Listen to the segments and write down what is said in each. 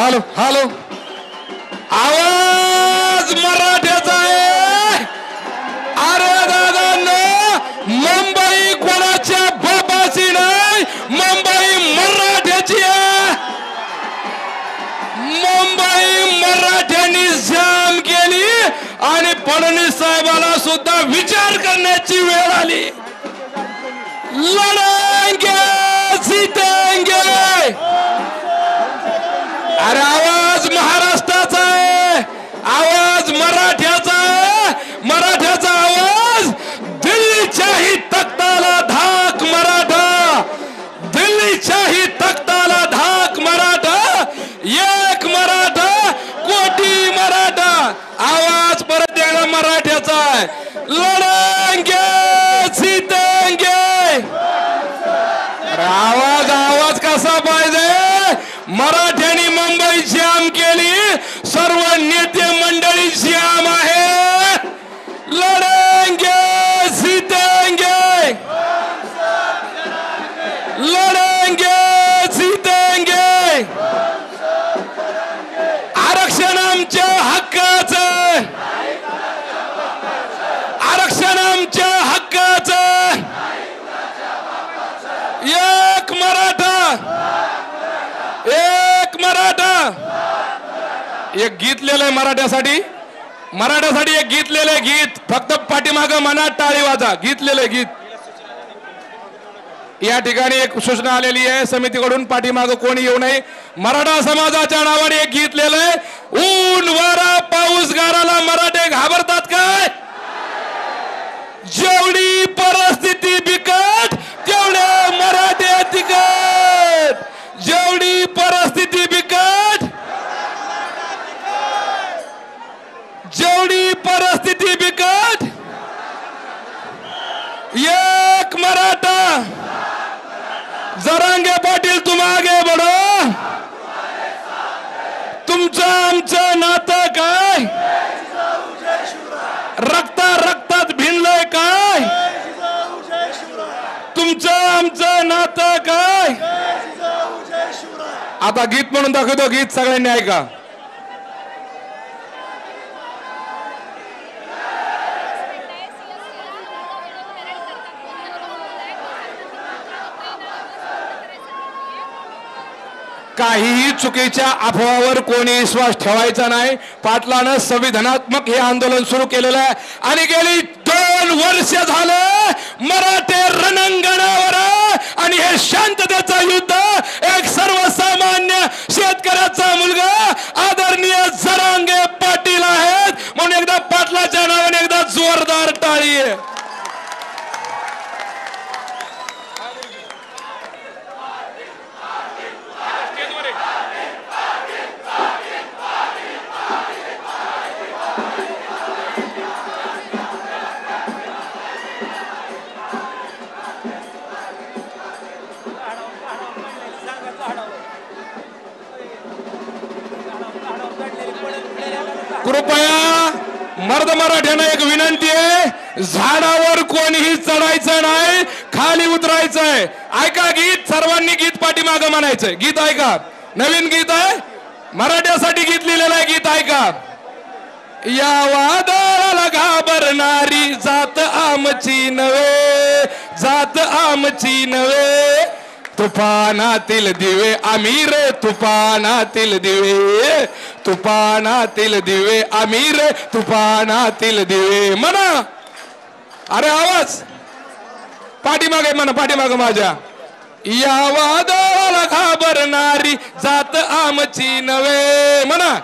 Hello hello आवाज मराठ्याचा आहे. अरे दादांनो मुंबई कोणाच्या बापाची नाही, मुंबई मराठ्याची आहे. मुंबई मराठ्यांनी जाम केली आणि फडणवीस साहेबाला सुद्धा विचार करण्याची वेळ आली. लढेंगे जीतेंगे. अरे आवाज महाराष्ट्राचा आहे, आवाज मराठ्याचा आहे. मराठ्याचा आवाज दिल्लीच्याही तख्ताला धाक मराठा, दिल्लीच्याही तख्ताला धाक मराठा. एक मराठा कोटी मराठा. आवाज परत एकदा मराठ्याचा आहे. लढेंगे जीतेंगे. आवाज आवाज कसा पाहिजे. मराठ्यांनी मुंबई जाम केली, सर्व नेते मंडळी जाम आहे. लढेंगे जीतेंगे, लढेंगे जीतेंगे. आरक्षण आमच्या हक्काचं, आरक्षण आमच्या हक्काचं. एक मराठा, एक मराठा. एक गीत लिहिलंय मराठ्यासाठी, मराठ्यासाठी एक गीत लिहिलंय. गीत फक्त पाठीमाग मनात टाळी वाजा. गीत लिहिलंय गीत. या ठिकाणी एक सूचना आलेली आहे समितीकडून, पाठीमाग कोणी येऊ नये. मराठा समाजाच्या नावाने एक गीत लिहिलंय. ऊन वारा पाऊस गाराला मराठे घाबरतात काय. जेवढी परिस्थिती बिकट तेवढे मराठे तिकट. जेवढी परिस्थिती बिकट, जेवढी परिस्थिती बिकट. एक मराठा. जरांगे पाटील तुम आगे बढ़ो. तुमचं आमचं नातं काय. रक्ता रक्तात भिनलंय काय. तुमचं आमचं नातं काय. आता गीत म्हणून दाखवतो. गीत सगळ्यांनी ऐका. काहीही चुकीच्या अफवावर कोणी विश्वास ठेवायचा नाही. पाटलानं संविधानात्मक हे आंदोलन सुरू केलेलं आहे आणि गेली 2 वर्ष झालं मराठे रणांगणावर. आणि हे शांततेचं युद्ध एक सर्वसामान्य शेतकऱ्याचा मुलगा आदरणीय जरांगे पाटील आहेत. म्हणून एकदा पाटलाच्या नावाने एकदा जोरदार टाळी. कृपया मर्द मराठ्यांना एक विनंती आहे, झाडावर कोणीही चढायचं नाही, खाली उतरायचंय. ऐका गीत. सर्वांनी गीत पाठीमागं म्हणायचंय. गीत ऐका. नवीन गीत आहे, मराठ्यासाठी गीत लिहिलेलं आहे. गीत ऐका. या वादळाला घाबरणारी जात आमची नव्हे, जात आमची नव्हे. तुफानातील दिवे आम्ही रे, तुफानातील दिवे, तुफानातील दिवे आम्ही रे, तुफानातील दिवे. म्हणा. अरे आवाज पाठीमागे म्हणा, पाठीमागे माझ्या. या वादळाला घाबरणारी जात आमची नव्हे. म्हणा.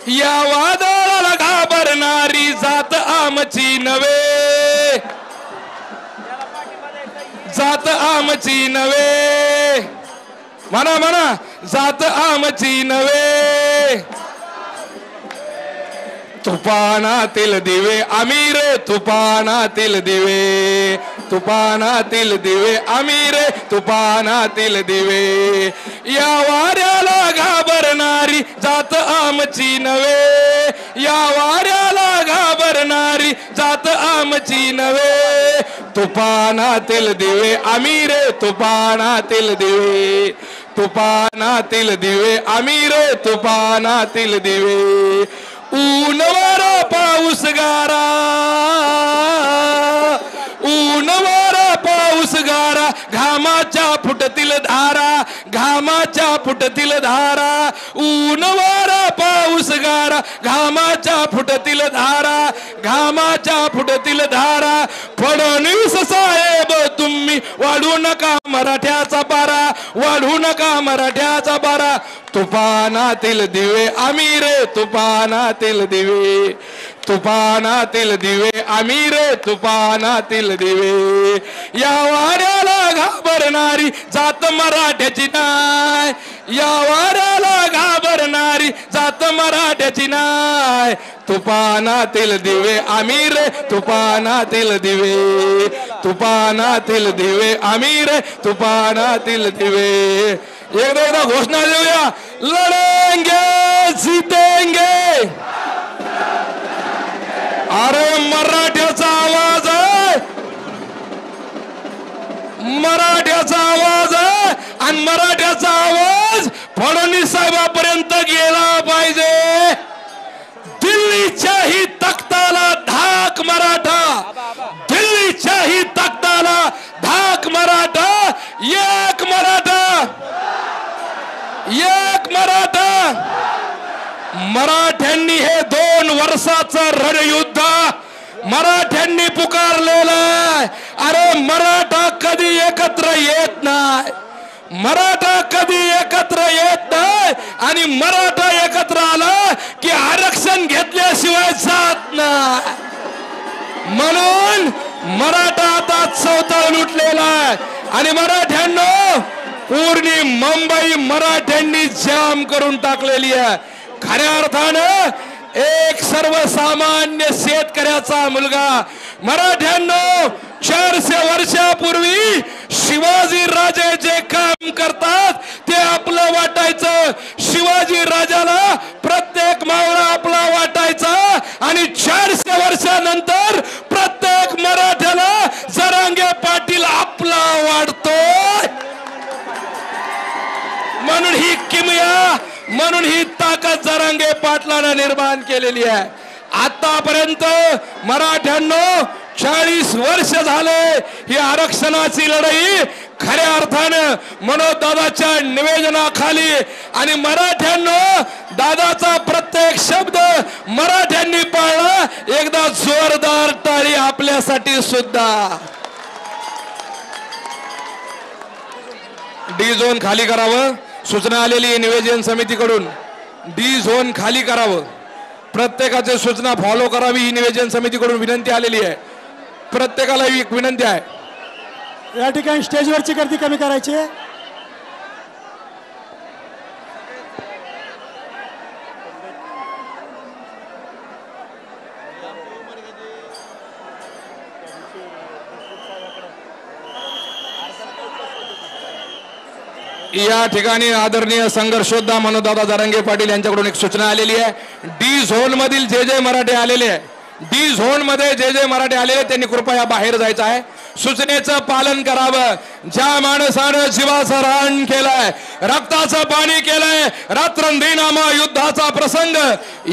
या वादळाला घाबरणारी जात आमची नव्हे, जात आमची नव्हे. म्हणा म्हणा. जात आमची नव्हे. तुफानातील दिवे आम्ही रे तुफानातील दिवे, तुफानातील दिवे आम्ही रे तुफानातील दिवे. या वाऱ्याला घाबरणारी जात आमची नव्हे, या वाऱ्याला घाबरणारी जात आमची नव्हे. तुफानातील दिवे आम्ही रे तुफानातील दिवे, तुफानातील दिवे आम्ही रे तुफानातील दिवे. ऊन वारा पाऊस गारा, ऊन वारा पाऊस गारा, घामाच्या फुटतील धारा, घामाच्या फुटतील धारा. ऊन वारा पाऊस गारा, घामाच्या फुटतील धारा, घामाच्या फुटतील धारा. फडणवीस साहेब तुम्ही वाढू नका मराठ्याचा पारा, वाढू नका मराठ्याचा पारा. तुफानातील दिवे आम्ही रे तुफानातील दिवे, तुफानातील दिवे आम्ही रे तुफानातील दिवे. या वाऱ्याला घाबरणारी जात मराठ्याची नाय, या वाऱ्याला घाबरणारी जात मराठ्याची नाय. तुफानातील दिवे आम्ही रे तुफानातील दिवे, तुफानातील दिवे आम्ही रे तुफानातील दिवे. एकदा घोषणा देऊया, लढेंगे जीतेंगे. अरे मराठ्याचा आवाज आहे, मराठ्याचा आवाज आहे आणि मराठ्याचा आवाज फडणवीस साहेबांपर्यंत गेला पाहिजे. दिल्लीच्याही तख्ताला धाक मराठा, दिल्लीच्याही तख्ताला धाक मराठा. एक मराठा, एक मराठा. मराठ्यांनी हे 2 वर्षाचं रणयुद्ध मराठ्यांनी पुकारलेलं. अरे मराठा कधी एकत्र येत नाही, मराठा कधी एकत्र येत नाही आणि मराठा एकत्र आला की आरक्षण घेतल्याशिवाय जात नाही. म्हणून मराठा आता चौथाळून उठलेला आहे आणि मराठ्यांनो पूर्ण मुंबई मराठ्यांनी जाम करून टाकलेली आहे. खऱ्या अर्थानं एक सर्वसामान्य शेतकऱ्याचा मुलगा. मराठ्यांनो 400 वर्षापूर्वी शिवाजी राजे जे काम करतात ते आपलं वाटायचं. शिवाजी राजाला प्रत्येक मावळा आपला वाटायचा आणि 400 वर्षानंतर प्रत्येक मराठ्याला जरांगे पाटील आपला वाटतोय. म्हणून ही किमया, म्हणून ही ताकद जरांगे पाटलानं निर्माण केलेली आहे. आतापर्यंत मराठ्यांनो 40 वर्ष झाले ही आरक्षणाची लढाई खऱ्या अर्थानं मनोज दादाच्या निवेदनाखाली आणि मराठ्यांनो दादाचा प्रत्येक शब्द मराठ्यांनी पाळला. एकदा जोरदार टाळी आपल्यासाठी सुद्धा. डी झोन खाली करावं सूचना आलेली आहे निवेदन समितीकडून. डी झोन खाली करावं, प्रत्येकाची सूचना फॉलो करावी ही निवेदन समितीकडून विनंती आलेली आहे. प्रत्येकाला एक विनंती आहे, या ठिकाणी स्टेजवरची गर्दी कमी करायची. या ठिकाणी आदरणीय संघर्षोद्धा मनोजदादा जरांगे पाटील यांच्याकडून एक सूचना आलेली आहे. डी झोन मधील जे मराठे आलेले आहे, डी झोन मध्ये जे मराठे आलेले त्यांनी कृपया बाहेर जायचं आहे. सूचनेचं पालन करावं. ज्या माणसानं जीवाचं रान केलंय, रक्ताचं पाणी केलंय, रात्रंदिनामा युद्धाचा प्रसंग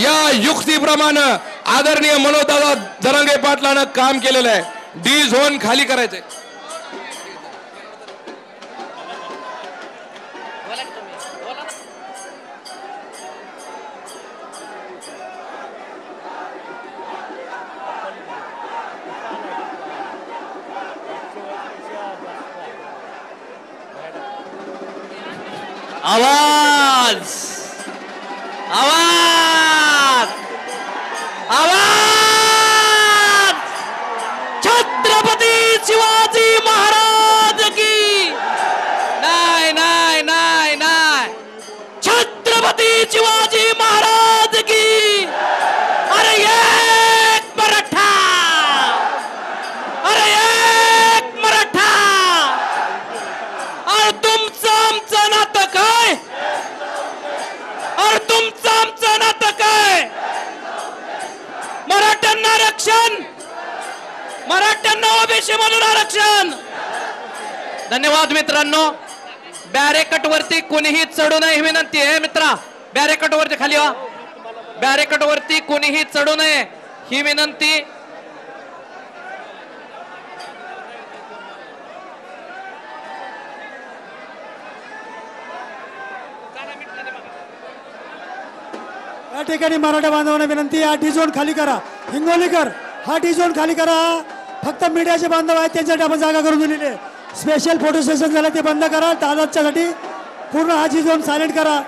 या युक्तीप्रमाणे आदरणीय मनोजदादा जरांगे पाटलानं काम केलेलं आहे. डी झोन खाली करायचंय. आवाज, आवाज, आवाज. छत्रपती शिवाजी महाराज की. नाही नाही नाही नाही. छत्रपती शिवाजी महाराज की. अरे आरक्षण, मराठ्यांना ओबीसी मधून आरक्षण. धन्यवाद मित्रांनो. बॅरिकेड वरती कोणीही चढू नये ही विनंती आहे मित्रा. बॅरिकेड वरती खाली व्हा. बॅरिकेड वरती कोणीही चढू नये ही विनंती. या ठिकाणी मराठा बांधवांना विनंती, हा डी झोन खाली करा. हिंगोलीकर, हा डी झोन खाली करा. फक्त मीडियाचे बांधव आहेत त्यांच्यासाठी आपण जागा करून दिलेली आहे. स्पेशल फोटो सेशन झालं ते बंद करा. दादाच्यासाठी पूर्ण हा डी झोन सायलेंट करा.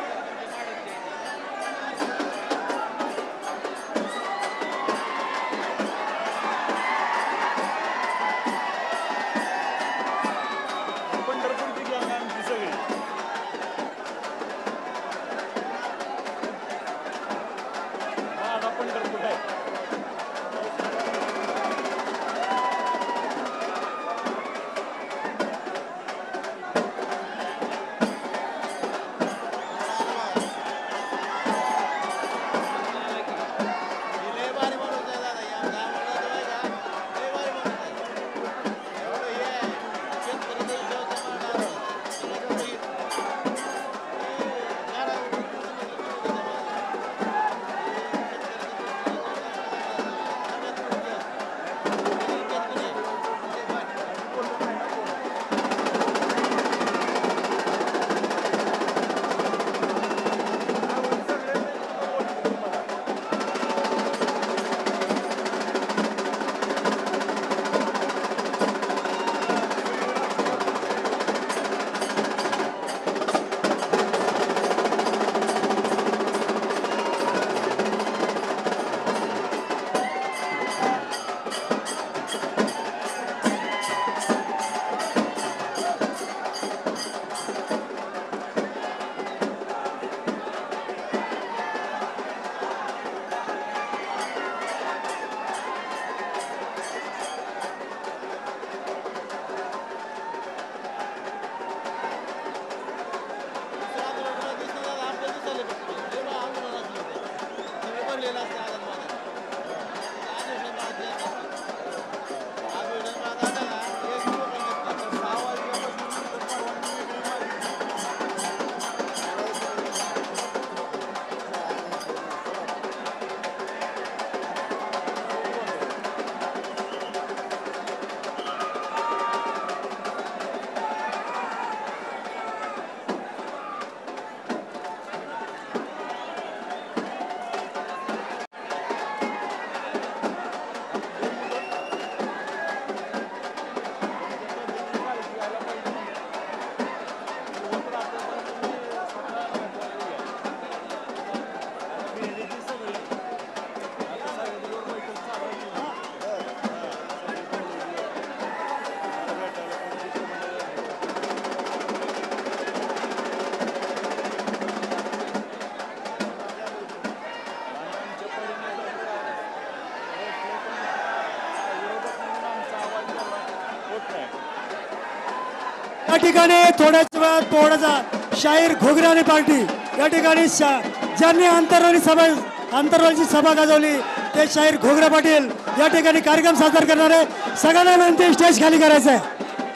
या ठिकाणी थोड्याच वेळात थोडासा शाहीर घोगराने पार्टी या ठिकाणी ज्यांनी आंतरराष्ट्रीय सभा गाजवली ते शाहीर घोगरा पाटील या ठिकाणी कार्यक्रम सादर करणार आहे. सगळ्यांना विनंती स्टेज खाली करायचं आहे.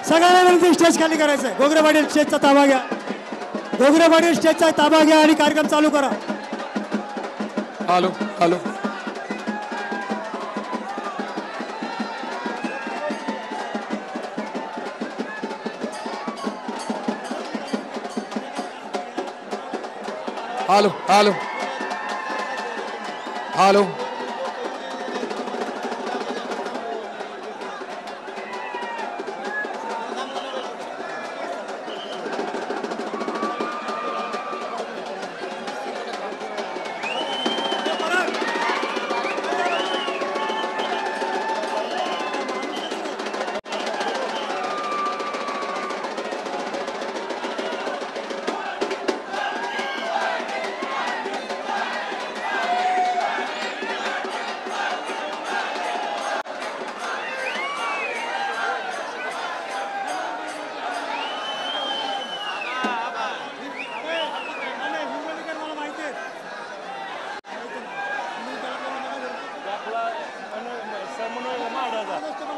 सगळ्यांना विनंती स्टेज खाली करायचं आहे. घोगरा पाटील स्टेजचा ताबा घ्या. घोगरा पाटील स्टेजचा ताबा घ्या आणि कार्यक्रम चालू करा. Hello hello hello hello hello जबरदस्त